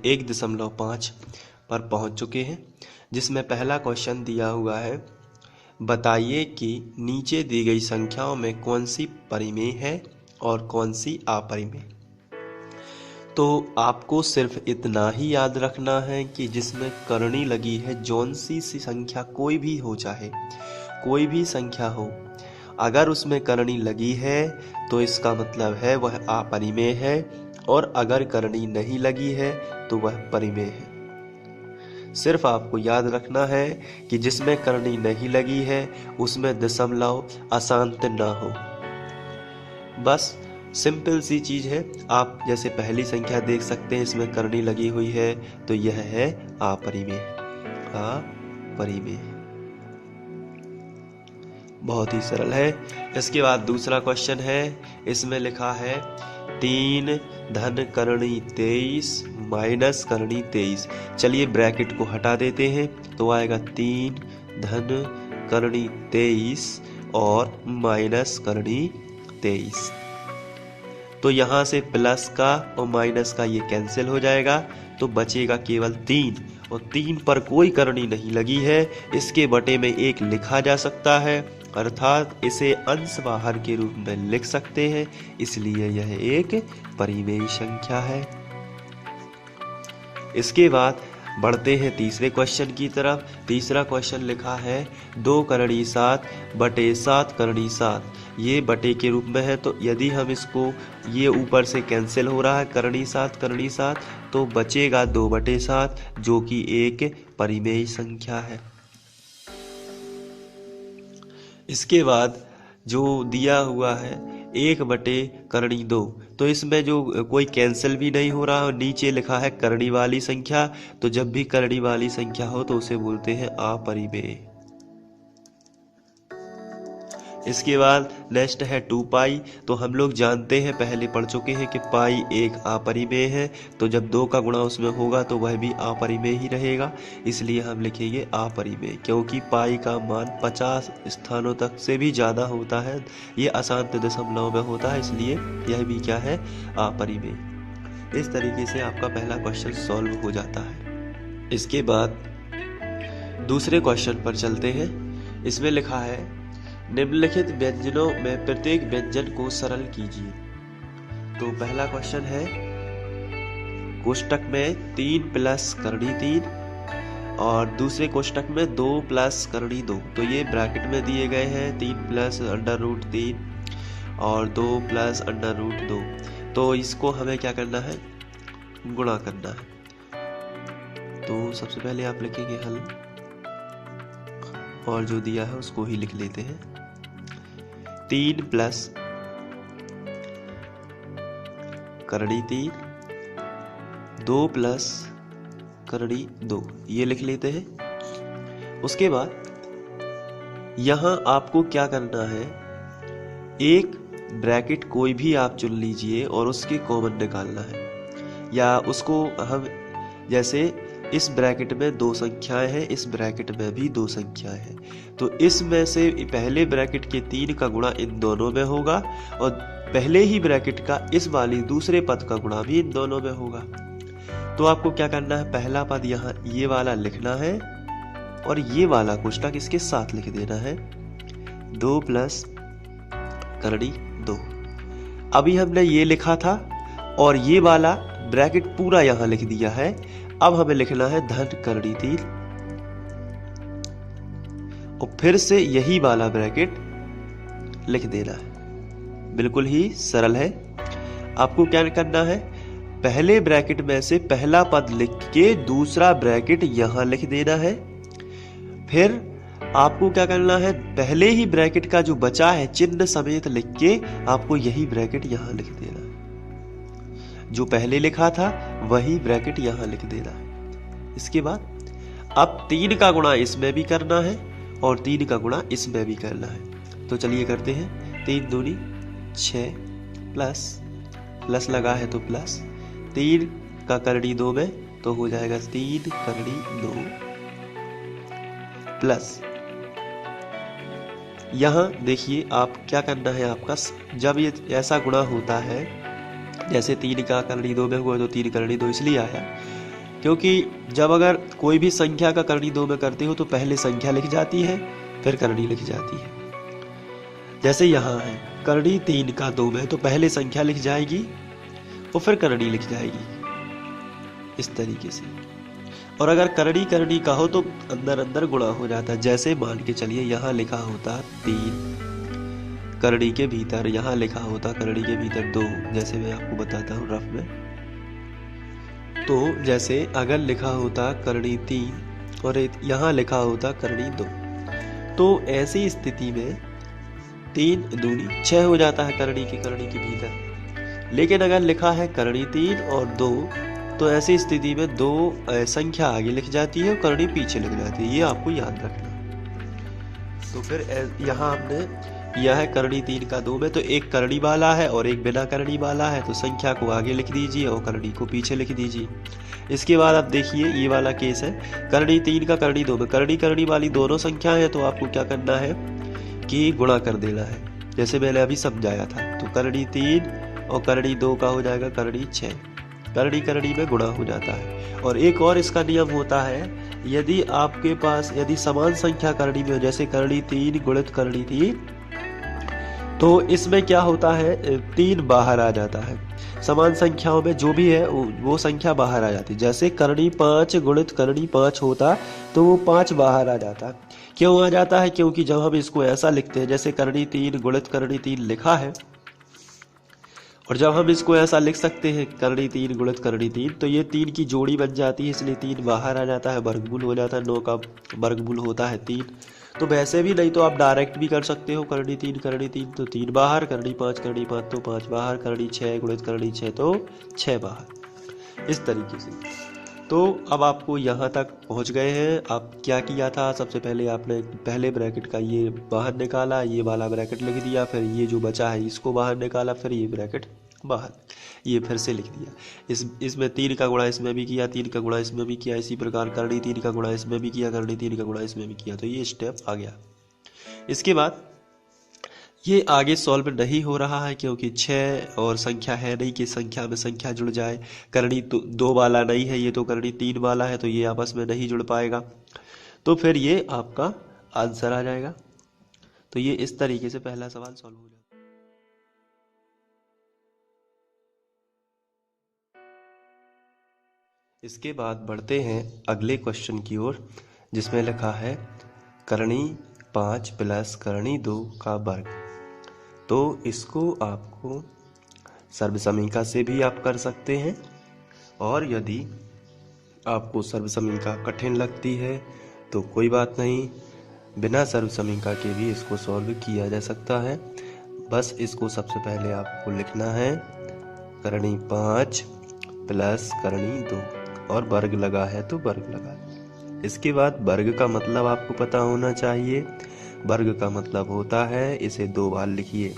1.5 पर पहुंच चुके हैं, जिसमें पहला क्वेश्चन दिया हुआ है, बताइए कि नीचे दी गई संख्याओं में कौन सी परिमेय है और कौन सी अपरिमेय। तो आपको सिर्फ इतना ही याद रखना है कि जिसमें करनी लगी है, जौन सी संख्या कोई भी हो, चाहे कोई भी संख्या हो, अगर उसमें करनी लगी है तो इसका मतलब है वह अपरिमेय है, और अगर करनी नहीं लगी है तो वह परिमेय है। सिर्फ आपको याद रखना है कि जिसमें करनी नहीं लगी है उसमें दशमलव अशांत ना हो। बस सिंपल सी चीज है। आप जैसे पहली संख्या देख सकते हैं, इसमें करनी लगी हुई है, तो यह है अपरिमेय। अपरिमेय बहुत ही सरल है। इसके बाद दूसरा क्वेश्चन है, इसमें लिखा है 3 धन करनी 23 माइनस करनी 23। चलिए ब्रैकेट को हटा देते हैं, तो आएगा 3 धन करनी 23 और माइनस करनी 23। तो यहाँ से प्लस का और माइनस का ये कैंसिल हो जाएगा, तो बचेगा केवल 3, और 3 पर कोई करनी नहीं लगी है। इसके बटे में 1 लिखा जा सकता है, अर्थात इसे अंश बाहर के रूप में लिख सकते हैं, इसलिए यह एक परिमेय संख्या है। इसके बाद बढ़ते हैं तीसरे क्वेश्चन की तरफ। तीसरा क्वेश्चन लिखा है 2 करनी 7 बटे 7 करनी 7। ये बटे के रूप में है, तो यदि हम इसको, ये ऊपर से कैंसिल हो रहा है, करनी 7, तो बचेगा 2/7, जो कि एक परिमेय संख्या है। इसके बाद जो दिया हुआ है 1/2, तो इसमें जो कोई कैंसिल भी नहीं हो रहा, और नीचे लिखा है करनी वाली संख्या, तो जब भी करनी वाली संख्या हो तो उसे बोलते हैं अपरिमेय। इसके बाद नेक्स्ट है 2 पाई। तो हम लोग जानते हैं, पहले पढ़ चुके हैं कि पाई एक अपरिमेय है, तो जब 2 का गुणा उसमें होगा तो वह भी अपरिमेय ही रहेगा, इसलिए हम लिखेंगे अपरिमेय। क्योंकि पाई का मान 50 स्थानों तक से भी ज़्यादा होता है, ये अशांत दशमलव में होता है, इसलिए यह भी क्या है, अपरिमेय। इस तरीके से आपका पहला क्वेश्चन सॉल्व हो जाता है। इसके बाद दूसरे क्वेश्चन पर चलते हैं। इसमें लिखा है निम्नलिखित व्यंजनों में प्रत्येक व्यंजन को सरल कीजिए। तो पहला क्वेश्चन है, कोष्टक में 3 प्लस करनी 3 और दूसरे कोष्टक में 2 प्लस करनी 2। तो ये ब्रैकेट में दिए गए हैं 3 प्लस √3 और 2 प्लस √2। तो इसको हमें क्या करना है, गुणा करना है। तो सबसे पहले आप लिखेंगे हल, और जो दिया है उसको ही लिख लेते हैं। 3 प्लस करनी 3, 2 प्लस करनी 2, ये लिख लेते हैं। उसके बाद यहां आपको क्या करना है, एक ब्रैकेट कोई भी आप चुन लीजिए और उसके कॉमन निकालना है, या उसको हम, जैसे इस ब्रैकेट में 2 संख्याएं हैं, इस ब्रैकेट में भी 2 संख्याएं हैं, तो इसमें से पहले ब्रैकेट के 3 का गुणा इन दोनों में होगा, और पहले ही ब्रैकेट का इस वाली दूसरे पद का गुणा भी इन दोनों में होगा। तो आपको क्या करना है, पहला पद यहाँ ये वाला लिखना है, और ये वाला कोष्टक इसके साथ लिख देना है, 2 प्लस करनी 2। अभी हमने ये लिखा था और ये वाला ब्रैकेट पूरा यहाँ लिख दिया है। अब हमें लिखना है धन करनी 3, और फिर से यही वाला ब्रैकेट लिख देना है। बिल्कुल ही सरल है। आपको क्या करना है, पहले ब्रैकेट में से पहला पद लिख के दूसरा ब्रैकेट यहां लिख देना है। फिर आपको क्या करना है, पहले ही ब्रैकेट का जो बचा है चिन्ह समेत लिख के आपको यही ब्रैकेट यहां लिख देना है। जो पहले लिखा था वही ब्रैकेट यहां लिख देना है। इसके बाद अब 3 का गुणा इसमें भी करना है और 3 का गुणा इसमें भी करना है। तो चलिए करते हैं। 3 दूनी 6 प्लस लगा है तो प्लस 3 का करनी 2 में, तो हो जाएगा 3 करनी 2 प्लस, यहाँ देखिए आप क्या करना है, आपका जब ये ऐसा गुणा होता है, जैसे 3 का करनी 2 में हुआ तो 3 करनी 2 इसलिए आया, क्योंकि जब अगर कोई भी संख्या का करणी 2 में करते हो तो पहले संख्या लिख जाती है फिर करणी लिख जाती है। जैसे यहाँ है करणी 3 का 2 में, तो पहले संख्या लिख जाएगी और फिर करणी लिख जाएगी, इस तरीके से। और अगर करणी करणी का हो तो अंदर अंदर गुणा हो जाता है। जैसे मान के चलिए यहाँ लिखा होता 3 करणी के भीतर, यहाँ लिखा होता करणी के भीतर 2, जैसे मैं आपको बताता हूँ रफ में। तो जैसे अगर लिखा होता करणी 3 और यहाँ लिखा होता करणी 2, तो ऐसी स्थिति में 3 दूनी 6 हो जाता है करणी के भीतर। लेकिन अगर लिखा है करणी 3 और 2, तो ऐसी स्थिति में 2 संख्या आगे लिख जाती है और करणी पीछे लिख जाती है, ये आपको याद रखना। तो फिर यहाँ हमने किया है करणी 3 का 2 में, तो एक करणी वाला है और एक बिना करणी वाला है, तो संख्या को आगे लिख दीजिए और करणी को पीछे लिख दीजिए। इसके बाद आप देखिए ये वाला केस है करणी 3 का करणी 2 में, करणी करणी वाली दोनों संख्याएं हैं, तो आपको क्या करना है कि गुणा कर देना है, जैसे मैंने अभी समझाया था। तो करणी 3 और करणी 2 का हो जाएगा करणी 6, करणी करणी में गुणा हो जाता है। और एक और इसका नियम होता है, यदि आपके पास यदि समान संख्या करणी में हो, जैसे करणी 3 गुणित करणी 3, तो इसमें क्या होता है 3 बाहर आ जाता है। समान संख्याओं में जो भी है वो संख्या बाहर आ जाती है। जैसे करणी 5 गुणित करणी 5 होता तो वो 5 बाहर आ जाता। क्यों आ जाता है? क्योंकि जब हम इसको ऐसा लिखते हैं, जैसे करणी 3 गुणित करणी 3 लिखा है, और जब हम इसको ऐसा लिख सकते हैं करणी 3 गुणित करणी 3, तो ये 3 की जोड़ी बन जाती है, इसलिए 3 बाहर आ जाता है, वर्गमूल हो जाता है। 9 का वर्गमूल होता है 3। तो वैसे भी नहीं तो आप डायरेक्ट भी कर सकते हो, करणी 3 तो 3 बाहर, करणी 5 तो 5 बाहर, करणी 6 गुणित करणी 6 तो 6 बाहर, इस तरीके से। तो अब आपको यहाँ तक पहुँच गए हैं। आप क्या किया था, सबसे पहले आपने पहले ब्रैकेट का ये बाहर निकाला, ये वाला ब्रैकेट लिख दिया, फिर ये जो बचा है इसको बाहर निकाला, फिर ये ब्रैकेट बाहर, ये फिर से लिख दिया। इसमें 3 का गुणा इसमें भी किया, 3 का गुणा इसमें भी किया, इसी प्रकार करणी 3 का गुणा इसमें भी किया, करणी 3 का गुणा इसमें भी किया, तो ये स्टेप आ गया। इसके बाद ये आगे सॉल्व नहीं हो रहा है, क्योंकि 6 और संख्या है नहीं कि संख्या में संख्या जुड़ जाए। करणी 2 वाला नहीं है, ये तो करणी 3 वाला है, तो ये आपस में नहीं जुड़ पाएगा, तो फिर ये आपका आंसर आ जाएगा। तो ये इस तरीके से पहला सवाल सॉल्व हो जाएगा। इसके बाद बढ़ते हैं अगले क्वेश्चन की ओर, जिसमें लिखा है करणी 5 प्लस करणी 2 का वर्ग। तो इसको आपको सर्वसमीका से भी आप कर सकते हैं, और यदि आपको सर्वसमीका कठिन लगती है तो कोई बात नहीं, बिना सर्वसमीका के भी इसको सॉल्व किया जा सकता है। बस इसको सबसे पहले आपको लिखना है करणी 5 प्लस करणी 2, और वर्ग लगा है तो वर्ग लगा। इसके बाद वर्ग का मतलब आपको पता होना चाहिए। वर्ग का मतलब होता है, इसे 2 बार लिखिए,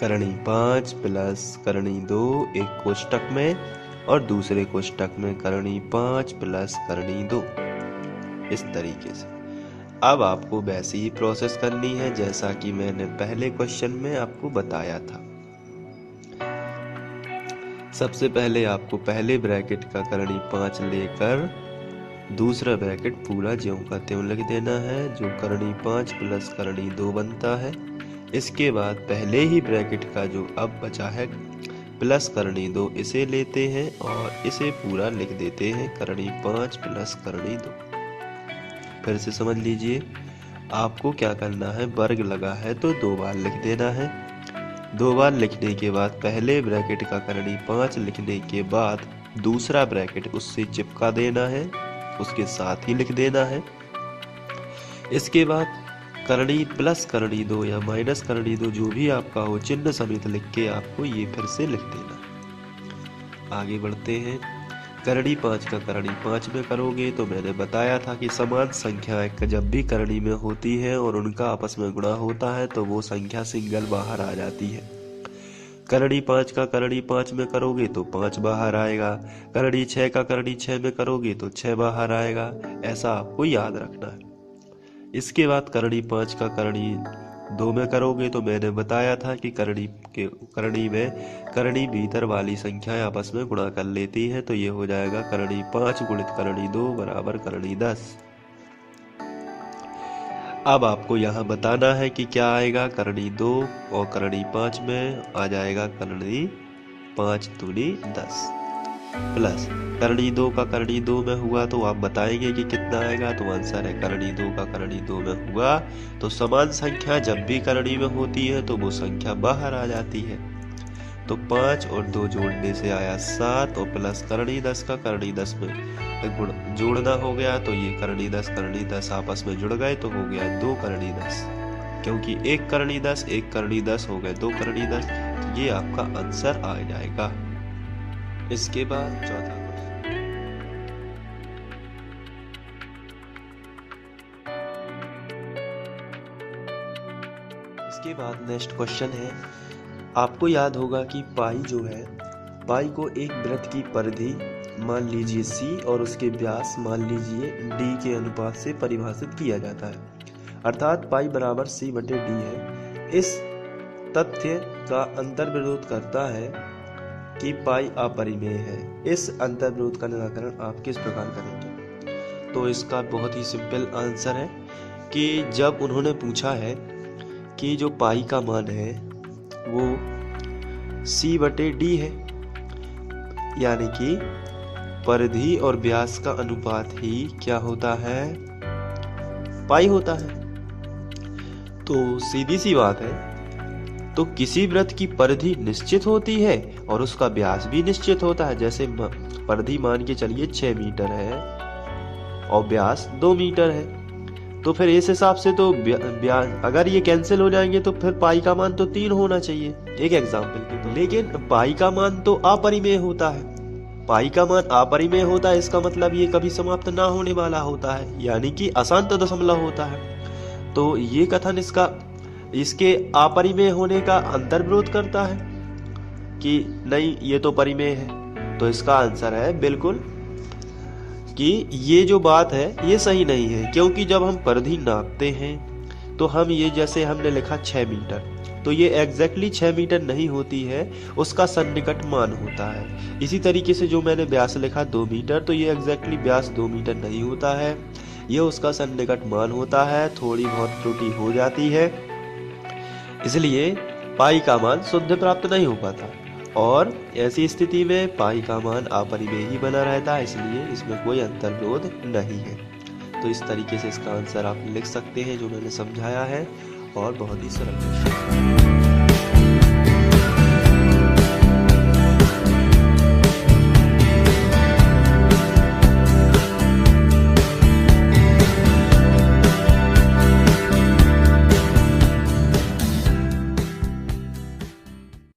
करणी 5 प्लस करणी 2 एक कोष्टक में, और दूसरे कोष्टक में करणी 5 प्लस करणी 2, इस तरीके से। अब आपको वैसी ही प्रोसेस करनी है जैसा कि मैंने पहले क्वेश्चन में आपको बताया था। सबसे पहले आपको पहले ब्रैकेट का करणी 5 लेकर दूसरा ब्रैकेट पूरा ज्यों का त्यों लिख देना है, जो करणी 5 प्लस करणी 2 बनता है। इसके बाद पहले ही ब्रैकेट का जो अब बचा है प्लस करणी 2, इसे लेते हैं और इसे पूरा लिख देते हैं करणी 5 प्लस करणी 2। फिर से समझ लीजिए, आपको क्या करना है, वर्ग लगा है तो 2 बार लिख देना है। 2 बार लिखने के बाद पहले ब्रैकेट का करणी 5 लिखने के बाद दूसरा ब्रैकेट उससे चिपका देना है, उसके साथ ही लिख देना है। इसके बाद करणी प्लस करणी 2 या माइनस करणी 2 जो भी आपका हो, चिन्ह समेत लिख के आपको ये फिर से लिख देना। आगे बढ़ते हैं। करणी 5 का करणी 5 में करोगे तो मैंने बताया था कि समान संख्याएं जब भी करणी में होती है और उनका आपस में गुणा होता है तो वो संख्या सिंगल बाहर आ जाती है। करणी 5 का करणी 5 में करोगे तो 5 बाहर आएगा, करणी 6 का करणी 6 में करोगे तो 6 बाहर आएगा, ऐसा आपको याद रखना है। इसके बाद करणी 5 का करणी 2 में करोगे तो मैंने बताया था कि करणी भीतर वाली संख्याएं आपस में गुणा कर लेती हैं, तो ये हो जाएगा करणी 5 गुणित करणी 2 बराबर करणी 10। अब आपको यहाँ बताना है कि क्या आएगा, करणी 2 और करणी 5 में आ जाएगा करणी 5 दूनी 10 प्लस करणी 2 का करणी 2 में हुआ तो आप बताएंगे कि कितना आएगा, तो आंसर है करणी 2 का करणी 2 में हुआ। तो समान संख्या जब भी करणी में होती है तो वो संख्या बाहर आ जाती है। तो 5 और 2 जोड़ने से आया 7 और प्लस करणी 10 का करणी 10 में जोड़ना हो गया, तो ये करणी 10 आपस में जुड़ गए तो हो गया 2 करणी 10, क्योंकि 1 करणी 10 1 करणी 10 हो गए 2 करणी 10, तो ये आपका आंसर आ जाएगा। इसके बाद चौथा क्वेश्चन, इसके बाद नेक्स्ट क्वेश्चन है, आपको याद होगा कि पाई जो है, पाई को एक वृत्त की परिधि मान लीजिए C और उसके व्यास मान लीजिए D के अनुपात से परिभाषित किया जाता है, अर्थात पाई बराबर C/D है। इस तथ्य का अंतर्विरोध करता है कि पाई अपरिमेय है। इस अंतर्विरोध का निराकरण आप किस प्रकार करेंगे? तो इसका बहुत ही सिंपल आंसर है कि जब उन्होंने पूछा है कि जो पाई का मान है वो C/D है, यानी कि परिधि और व्यास का अनुपात ही क्या होता है, पाई होता है। तो सीधी सी बात है, तो किसी वृत्त की परिधि निश्चित होती है और उसका व्यास भी निश्चित होता है। जैसे परिधि मान के चलिए 6 मीटर है और व्यास 2 मीटर है, तो फिर इस हिसाब से तो अगर ये कैंसिल हो जाएंगे तो फिर पाई का मान तो 3 होना चाहिए, एक एग्जाम्पल के तो। लेकिन पाई का मान तो अपरिमेय होता है, पाई का मान अपरिमेय होता है, इसका मतलब ये कभी समाप्त ना होने वाला होता है, यानी कि अशांत दशमलव होता है। तो ये कथन इसके अपरिमेय होने का अंतर्विरोध करता है कि नहीं ये तो परिमेय है। तो इसका आंसर है बिल्कुल कि ये जो बात है ये सही नहीं है, क्योंकि जब हम परिधि नापते हैं तो हम ये, जैसे हमने लिखा 6 मीटर, तो ये एग्जैक्टली 6 मीटर नहीं होती है, उसका सन्निकट मान होता है। इसी तरीके से जो मैंने व्यास लिखा 2 मीटर, तो ये एग्जैक्टली व्यास 2 मीटर नहीं होता है, ये उसका सन्निकट मान होता है, थोड़ी बहुत त्रुटि हो जाती है, इसलिए पाई का मान शुद्ध प्राप्त नहीं हो पाता। और ऐसी स्थिति में पाई का मान अपरिमेय ही बना रहता है, इसलिए इसमें कोई अंतर्विरोध नहीं है। तो इस तरीके से इसका आंसर आप लिख सकते हैं जो मैंने समझाया है, और बहुत ही सरल क्वेश्चन।